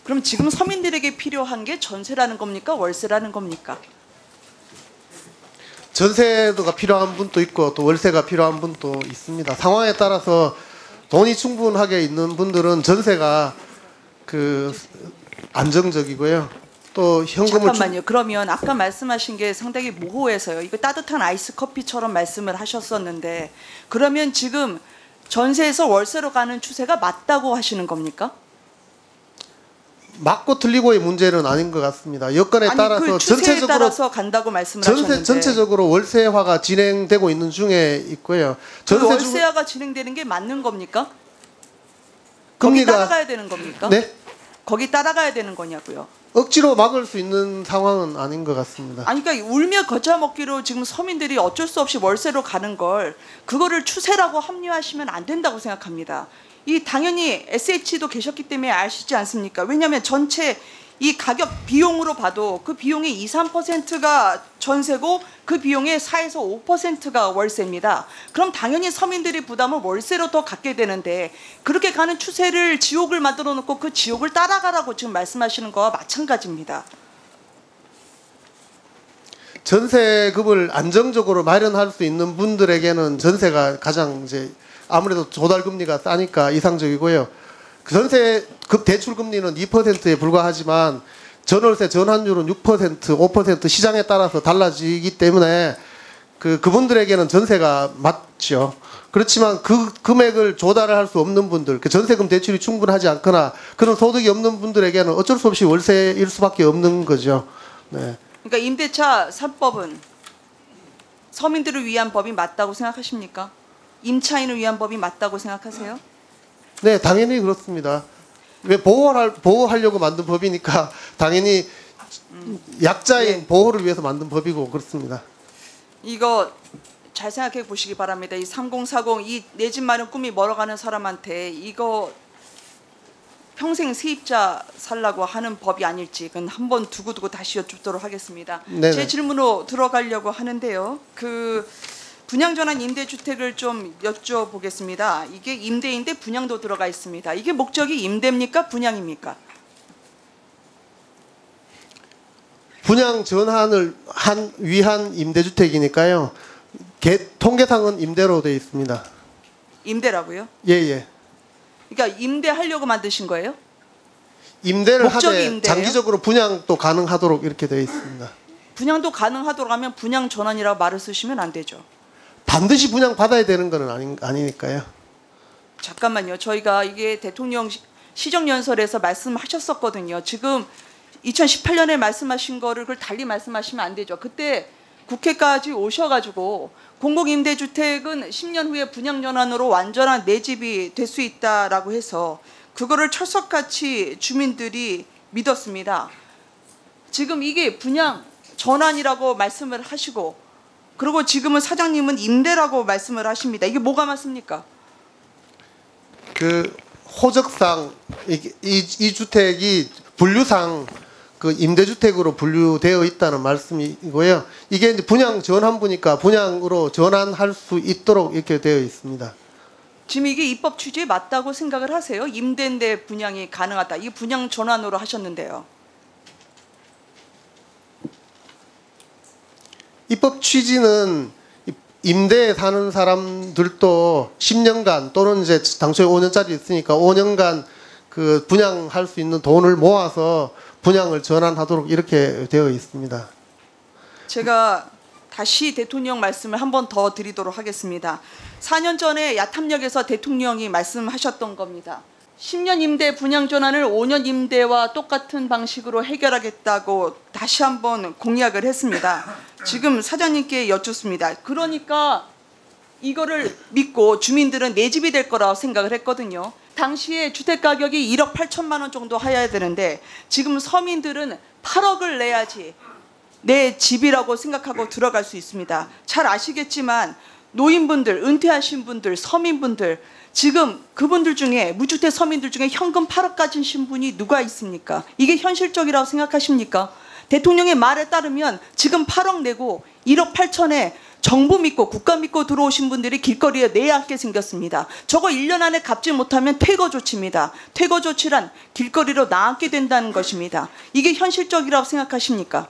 그럼 지금 서민들에게 필요한 게 전세라는 겁니까? 월세라는 겁니까? 전세가 필요한 분도 있고 또 월세가 필요한 분도 있습니다. 상황에 따라서 돈이 충분하게 있는 분들은 전세가 안정적이고요. 또 현금을 잠깐만요. 그러면 아까 말씀하신 게 상당히 모호해서요. 이거 따뜻한 아이스 커피처럼 말씀을 하셨었는데 그러면 지금 전세에서 월세로 가는 추세가 맞다고 하시는 겁니까? 맞고 틀리고의 문제는 아닌 것 같습니다. 여건에 아니, 따라서 그 추세에 전체적으로 따라서 간다고 말씀을 하셨는데 전체적으로 월세화가 진행되고 있는 중에 있고요. 그 월세화가 진행되는 게 맞는 겁니까? 금리가 거기 따라가야 되는 겁니까? 네? 거기 따라가야 되는 거냐고요. 억지로 막을 수 있는 상황은 아닌 것 같습니다. 아니 그러니까 울며 겨자 먹기로 지금 서민들이 어쩔 수 없이 월세로 가는 걸 그거를 추세라고 합리화하시면 안 된다고 생각합니다. 이 당연히 SH도 계셨기 때문에 아시지 않습니까? 왜냐하면 전체 이 가격 비용으로 봐도 그 비용의 2, 3%가 전세고 그 비용의 4에서 5%가 월세입니다. 그럼 당연히 서민들이 부담을 월세로 더 갖게 되는데 그렇게 가는 추세를 지옥을 만들어 놓고 그 지옥을 따라가라고 지금 말씀하시는 거와 마찬가지입니다. 전세급을 안정적으로 마련할 수 있는 분들에게는 전세가 가장 이제 아무래도 조달금리가 싸니까 이상적이고요. 그 전세급 대출금리는 2%에 불과하지만 전월세 전환율은 6%, 5% 시장에 따라서 달라지기 때문에 그분들에게는 전세가 맞죠. 그렇지만 그 금액을 조달할 수 없는 분들, 그 전세금 대출이 충분하지 않거나 그런 소득이 없는 분들에게는 어쩔 수 없이 월세일 수밖에 없는 거죠. 네. 그러니까 임대차 3법은 서민들을 위한 법이 맞다고 생각하십니까? 임차인을 위한 법이 맞다고 생각하세요? 네, 당연히 그렇습니다. 왜 보호하려고 만든 법이니까 당연히 약자인 네. 보호를 위해서 만든 법이고 그렇습니다. 이거 잘 생각해 보시기 바랍니다. 이 3040 이 내 집 마련 꿈이 멀어가는 사람한테 이거 평생 세입자 살라고 하는 법이 아닐지 그건 한번 두고두고 다시 여쭙도록 하겠습니다. 네네. 제 질문으로 들어가려고 하는데요. 분양전환 임대주택을 좀 여쭤보겠습니다. 이게 임대인데 분양도 들어가 있습니다. 이게 목적이 임대입니까? 분양입니까? 분양 전환을 위한 임대주택이니까요. 통계상은 임대로 되어 있습니다. 임대라고요? 예. 그러니까 임대하려고 만드신 거예요? 임대를 목적이 하되 임대예요? 장기적으로 분양도 가능하도록 이렇게 되어 있습니다. 분양도 가능하도록 하면 분양 전환이라고 말을 쓰시면 안 되죠. 반드시 분양 받아야 되는 건 아니니까요. 잠깐만요. 저희가 이게 대통령 시정연설에서 말씀하셨었거든요. 지금 2018년에 말씀하신 거를 그걸 달리 말씀하시면 안 되죠. 그때 국회까지 오셔가지고 공공임대주택은 10년 후에 분양전환으로 완전한 내 집이 될 수 있다라고 해서 그거를 철석같이 주민들이 믿었습니다. 지금 이게 분양 전환이라고 말씀을 하시고 그리고 지금은 사장님은 임대라고 말씀을 하십니다. 이게 뭐가 맞습니까? 호적상 이 주택이 분류상 임대주택으로 분류되어 있다는 말씀이고요. 이게 이제 분양 전환부니까 분양으로 전환할 수 있도록 이렇게 되어 있습니다. 지금 이게 입법 취지에 맞다고 생각을 하세요? 임대인데 분양이 가능하다. 이게 분양 전환으로 하셨는데요. 입법 취지는 임대에 사는 사람들도 10년간 또는 이제 당초에 5년짜리 있으니까 5년간 분양할 수 있는 돈을 모아서 분양을 전환하도록 이렇게 되어 있습니다. 제가 다시 대통령 말씀을 한 번 더 드리도록 하겠습니다. 4년 전에 야탐역에서 대통령이 말씀하셨던 겁니다. 10년 임대 분양 전환을 5년 임대와 똑같은 방식으로 해결하겠다고 다시 한번 공약을 했습니다. 지금 사장님께 여쭙습니다. 그러니까 이거를 믿고 주민들은 내 집이 될 거라고 생각을 했거든요. 당시에 주택가격이 1억 8천만 원 정도 해야 되는데 지금 서민들은 8억을 내야지 내 집이라고 생각하고 들어갈 수 있습니다. 잘 아시겠지만 노인분들, 은퇴하신 분들, 서민분들 지금 그분들 중에 무주택 서민들 중에 현금 8억 가진 분이 누가 있습니까? 이게 현실적이라고 생각하십니까? 대통령의 말에 따르면 지금 8억 내고 1억 8천에 정부 믿고 국가 믿고 들어오신 분들이 길거리에 내앉게 생겼습니다. 저거 1년 안에 갚지 못하면 퇴거 조치입니다. 퇴거 조치란 길거리로 나앉게 된다는 것입니다. 이게 현실적이라고 생각하십니까?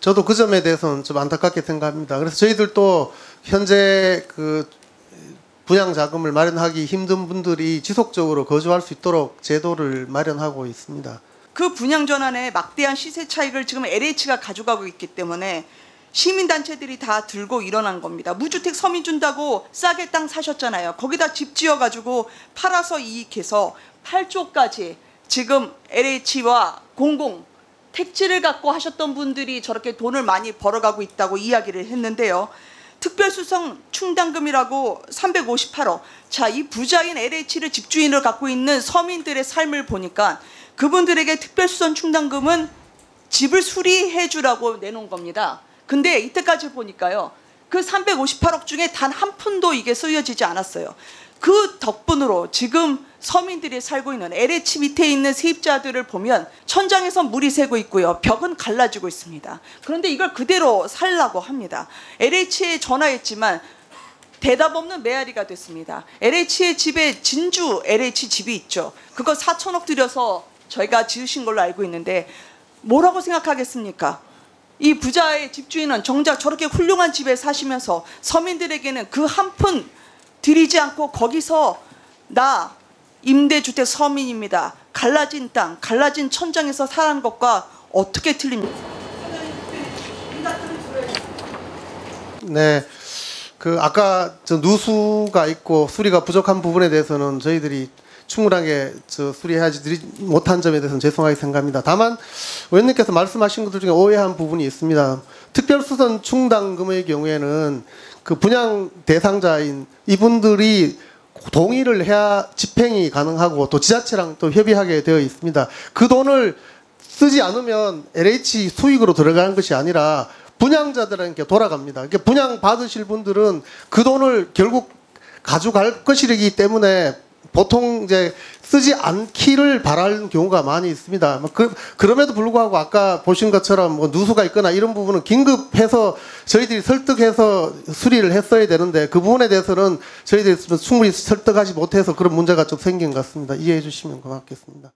저도 그 점에 대해서는 좀 안타깝게 생각합니다. 그래서 저희들도 현재 그 분양 자금을 마련하기 힘든 분들이 지속적으로 거주할 수 있도록 제도를 마련하고 있습니다. 그 분양 전환에 막대한 시세 차익을 지금 LH가 가져가고 있기 때문에 시민단체들이 다 들고 일어난 겁니다. 무주택 서민 준다고 싸게 땅 사셨잖아요. 거기다 집 지어가지고 팔아서 이익해서 8조까지 지금 LH와 공공 택지를 갖고 하셨던 분들이 저렇게 돈을 많이 벌어가고 있다고 이야기를 했는데요. 특별수성 충당금이라고 358억. 자, 이 부자인 LH를 집주인으로 갖고 있는 서민들의 삶을 보니까 그분들에게 특별수선 충당금은 집을 수리해 주라고 내놓은 겁니다. 근데 이때까지 보니까요. 그 358억 중에 단 한 푼도 이게 쓰여지지 않았어요. 그 덕분으로 지금 서민들이 살고 있는 LH 밑에 있는 세입자들을 보면 천장에서 물이 새고 있고요. 벽은 갈라지고 있습니다. 그런데 이걸 그대로 살라고 합니다. LH에 전화했지만 대답 없는 메아리가 됐습니다. LH의 집에 진주 LH 집이 있죠. 그거 4천억 들여서 저희가 지으신 걸로 알고 있는데 뭐라고 생각하겠습니까? 이 부자의 집주인은 정작 저렇게 훌륭한 집에 사시면서 서민들에게는 그 한 푼 드리지 않고 거기서 나 임대주택 서민입니다. 갈라진 땅, 갈라진 천장에서 살아는 것과 어떻게 틀립니까? 네, 그 아까 저 누수가 있고 수리가 부족한 부분에 대해서는 저희들이 충분하게 수리하지 못한 점에 대해서는 죄송하게 생각합니다. 다만 의원님께서 말씀하신 것들 중에 오해한 부분이 있습니다. 특별수선 충당금의 경우에는 그 분양 대상자인 이분들이 동의를 해야 집행이 가능하고 또 지자체랑 또 협의하게 되어 있습니다. 그 돈을 쓰지 않으면 LH 수익으로 들어가는 것이 아니라 분양자들에게 돌아갑니다. 그러니까 분양 받으실 분들은 그 돈을 결국 가져갈 것이기 때문에 보통 이제 쓰지 않기를 바라는 경우가 많이 있습니다. 그럼에도 불구하고 아까 보신 것처럼 뭐 누수가 있거나 이런 부분은 긴급해서 저희들이 설득해서 수리를 했어야 되는데 그 부분에 대해서는 저희들이 충분히 설득하지 못해서 그런 문제가 좀 생긴 것 같습니다. 이해해 주시면 고맙겠습니다.